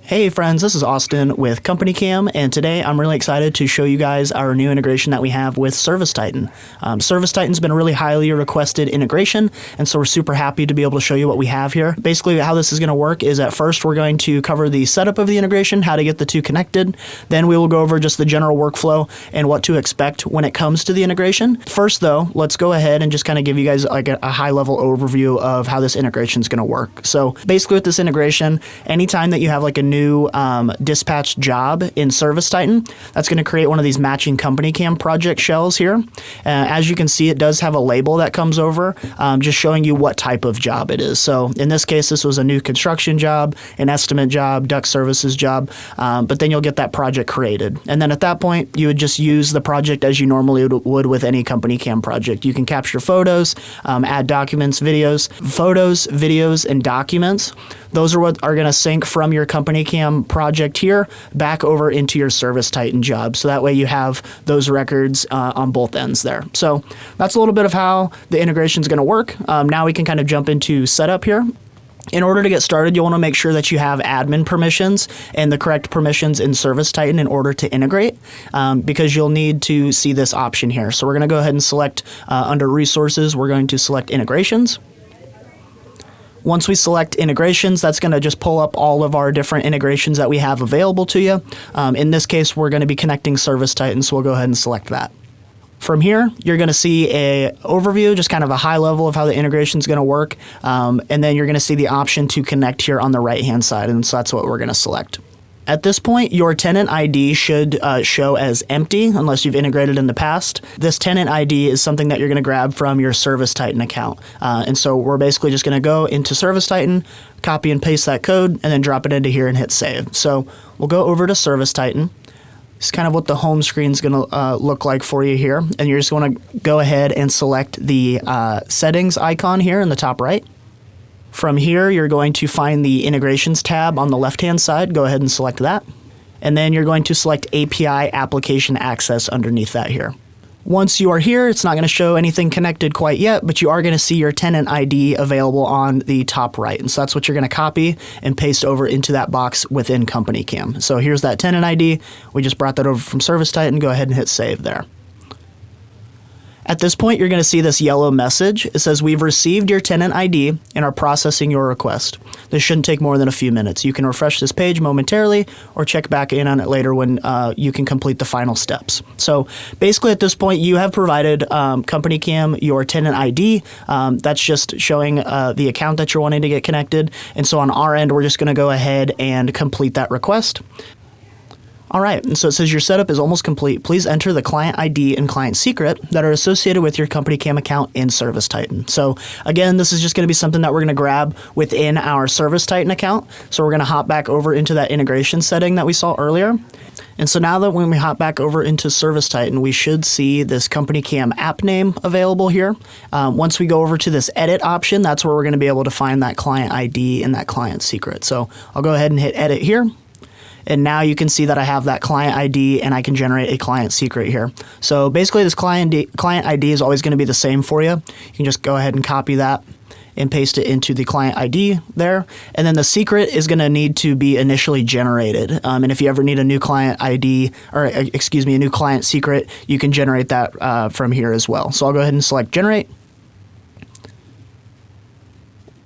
Hey friends, this is Austin with CompanyCam, and today I'm really excited to show you guys our new integration that we have with ServiceTitan. ServiceTitan's been a really highly requested integration, and so we're super happy to be able to show you what we have here. Basically, how this is going to work is at first we're going to cover the setup of the integration, how to get the two connected. Then we will go over just the general workflow and what to expect when it comes to the integration. First though, let's go ahead and just kind of give you guys like a high-level overview of how this integration is going to work. So basically with this integration, anytime that you have like a new dispatch job in ServiceTitan, that's going to create one of these matching CompanyCam project shells here. As you can see, it does have a label that comes over, just showing you what type of job it is. So in this case, this was a new construction job, an estimate job, duct services job, but then you'll get that project created. And then at that point, you would just use the project as you normally would with any CompanyCam project. You can capture photos, add documents, videos, and documents. Those are what are going to sync from your CompanyCam project here back over into your ServiceTitan job. So that way you have those records on both ends there. So that's a little bit of how the integration is going to work. Now we can kind of jump into setup here. In order to get started, you'll want to make sure that you have admin permissions and the correct permissions in ServiceTitan in order to integrate, because you'll need to see this option here. So we're going to go ahead and select under resources, we're going to select integrations. Once we select integrations, that's going to just pull up all of our different integrations that we have available to you. In this case, we're going to be connecting ServiceTitan, so we'll go ahead and select that. From here, you're going to see a overview, just kind of a high level of how the integration is going to work, and then you're going to see the option to connect here on the right-hand side, and so that's what we're going to select. At this point, your tenant ID should show as empty unless you've integrated in the past. This tenant ID is something that you're going to grab from your ServiceTitan account. And so we're basically just going to go into ServiceTitan, copy and paste that code, and then drop it into here and hit save. So we'll go over to ServiceTitan. It's kind of what the home screen is going to look like for you here. And you're just going to go ahead and select the settings icon here in the top right. From here, you're going to find the Integrations tab on the left-hand side. Go ahead and select that. And then you're going to select API Application Access underneath that here. Once you are here, it's not going to show anything connected quite yet, but you are going to see your tenant ID available on the top right. And so that's what you're going to copy and paste over into that box within CompanyCam. So here's that tenant ID. We just brought that over from ServiceTitan. Go ahead and hit save there. At this point, you're going to see this yellow message. It says, "We've received your tenant ID and are processing your request." This shouldn't take more than a few minutes. You can refresh this page momentarily or check back in on it later when you can complete the final steps. So basically at this point, you have provided CompanyCam your tenant ID. That's just showing the account that you're wanting to get connected. And so on our end, we're just going to go ahead and complete that request. All right, and so it says your setup is almost complete. Please enter the client ID and client secret that are associated with your CompanyCam account in ServiceTitan. So again, this is just going to be something that we're going to grab within our ServiceTitan account. So we're going to hop back over into that integration setting that we saw earlier. And so now that when we hop back over into ServiceTitan, we should see this CompanyCam app name available here. Once we go over to this edit option, that's where we're going to be able to find that client ID and that client secret. So I'll go ahead and hit edit here. And now you can see that I have that client ID and I can generate a client secret here. So basically this client ID is always going to be the same for you. You can just go ahead and copy that and paste it into the client ID there. And then the secret is going to need to be initially generated. And if you ever need a new client ID, or excuse me, a new client secret, you can generate that from here as well. So I'll go ahead and select generate.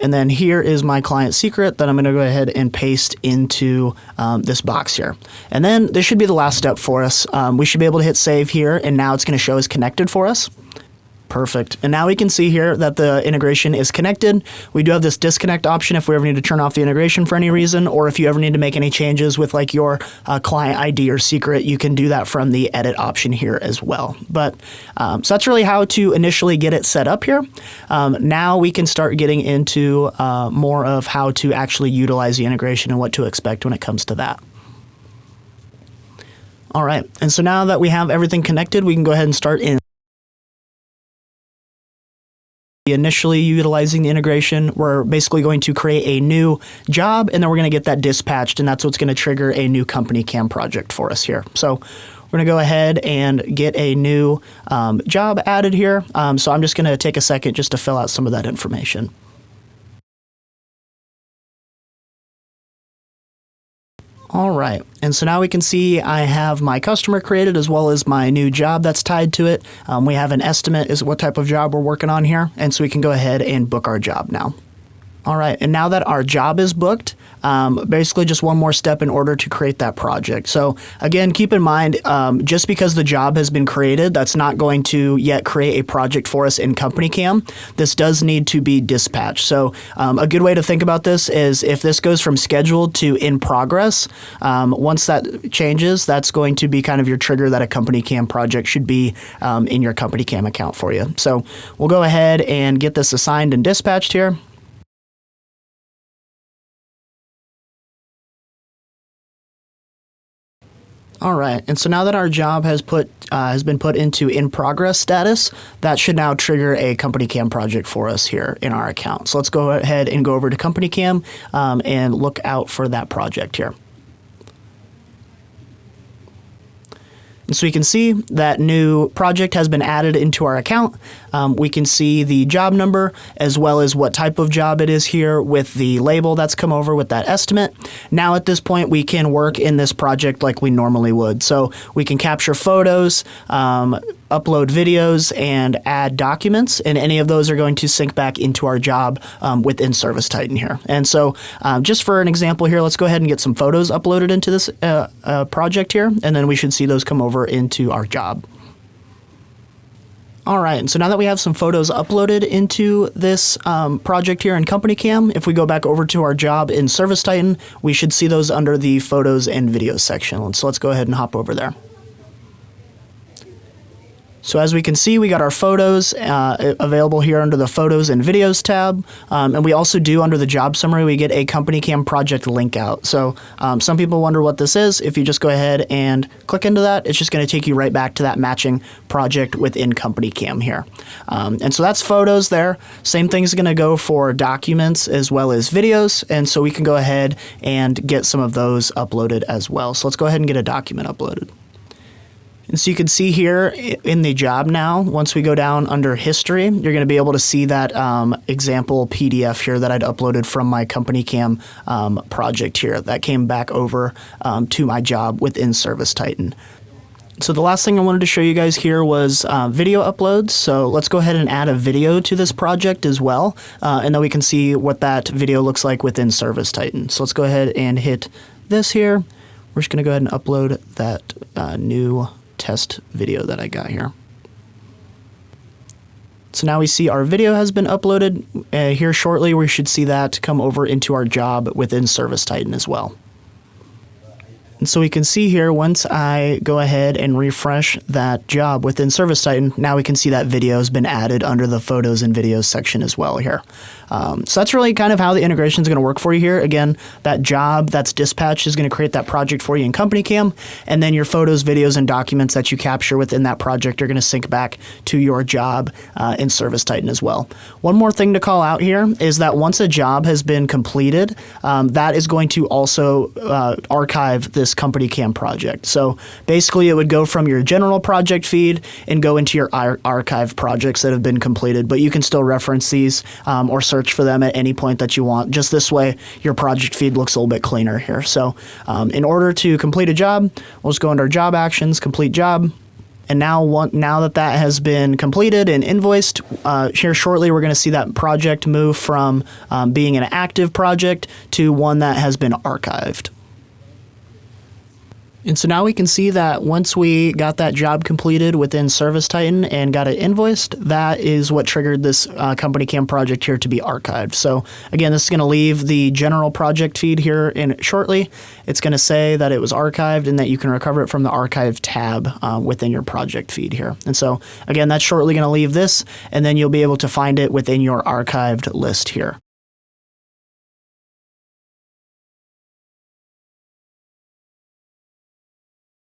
And then here is my client secret that I'm going to go ahead and paste into this box here. And then this should be the last step for us. We should be able to hit save here, and now it's going to show as connected for us. Perfect. And now we can see here that the integration is connected. We do have this disconnect option if we ever need to turn off the integration for any reason, or if you ever need to make any changes with like your client ID or secret, you can do that from the edit option here as well. But so that's really how to initially get it set up here. Now we can start getting into more of how to actually utilize the integration and what to expect when it comes to that. All right. And so now that we have everything connected, we can go ahead and start in. Initially utilizing the integration, we're basically going to create a new job, and then we're going to get that dispatched, and that's what's going to trigger a new CompanyCam project for us here. So we're going to go ahead and get a new job added here. So I'm just going to take a second just to fill out some of that information. All right, and so now we can see I have my customer created as well as my new job that's tied to it. We have an estimate as what type of job we're working on here, and so we can go ahead and book our job now. All right, and now that our job is booked, basically just one more step in order to create that project. So again, keep in mind, just because the job has been created, that's not going to yet create a project for us in CompanyCam. This does need to be dispatched. So a good way to think about this is if this goes from scheduled to in progress, once that changes, that's going to be kind of your trigger that a CompanyCam project should be in your CompanyCam account for you. So we'll go ahead and get this assigned and dispatched here. All right, and so now that our job has been put into in progress status, that should now trigger a CompanyCam project for us here in our account. So let's go ahead and go over to CompanyCam and look out for that project here. And so we can see that new project has been added into our account. We can see the job number as well as what type of job it is here with the label that's come over with that estimate. Now at this point, we can work in this project like we normally would. So we can capture photos, upload videos, and add documents, and any of those are going to sync back into our job within ServiceTitan here. And so just for an example here, let's go ahead and get some photos uploaded into this project here, and then we should see those come over into our job. All right, and so now that we have some photos uploaded into this project here in CompanyCam, if we go back over to our job in ServiceTitan, we should see those under the photos and videos section. So let's go ahead and hop over there. So as we can see, we got our photos available here under the Photos and Videos tab, and we also do under the job summary, we get a CompanyCam project link out. So some people wonder what this is. If you just go ahead and click into that, it's just going to take you right back to that matching project within CompanyCam here. And so that's photos there. Same thing is going to go for documents as well as videos, and so we can go ahead and get some of those uploaded as well. So let's go ahead and get a document uploaded. And so you can see here in the job now, once we go down under history, you're going to be able to see that example PDF here that I'd uploaded from my CompanyCam project here. That came back over to my job within ServiceTitan. So the last thing I wanted to show you guys here was video uploads. So let's go ahead and add a video to this project as well, and then we can see what that video looks like within ServiceTitan. So let's go ahead and hit this here. We're just going to go ahead and upload that new test video that I got here. So now we see our video has been uploaded. Here shortly, we should see that come over into our job within ServiceTitan as well. And so we can see here, once I go ahead and refresh that job within ServiceTitan, now we can see that video has been added under the photos and videos section as well here. So that's really kind of how the integration is going to work for you here. Again, that job that's dispatched is going to create that project for you in CompanyCam, and then your photos, videos, and documents that you capture within that project are going to sync back to your job in ServiceTitan as well. One more thing to call out here is that once a job has been completed, that is going to also archive this CompanyCam project. So basically it would go from your general project feed and go into your archive projects that have been completed, but you can still reference these or search for them at any point that you want. Just this way your project feed looks a little bit cleaner here. So in order to complete a job, we'll just go under job actions, complete job. And now that that has been completed and invoiced, here shortly we're going to see that project move from being an active project to one that has been archived. And so now we can see that once we got that job completed within ServiceTitan and got it invoiced, that is what triggered this CompanyCam project here to be archived. So again, this is going to leave the general project feed here in shortly. It's going to say that it was archived and that you can recover it from the archive tab within your project feed here. And so again, that's shortly going to leave this, and then you'll be able to find it within your archived list here.